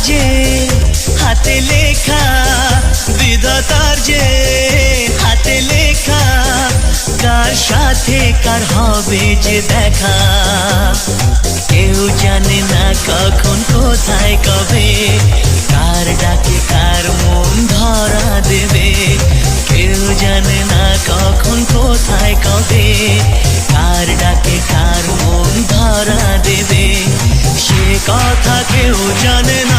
যে হাতে লেখা, বিধাতার যে হাতে লেখা, কার সাথে কার হবে যে দেখা। কেউ জানে না কখন কোথায় কবে, কার ডাকে কার মন ধরা দেবে। কেউ জানে না কখন কোথায় কবে, কার ডাকে কার মন ধরা দেবে। সে কথা কেউ জানে না।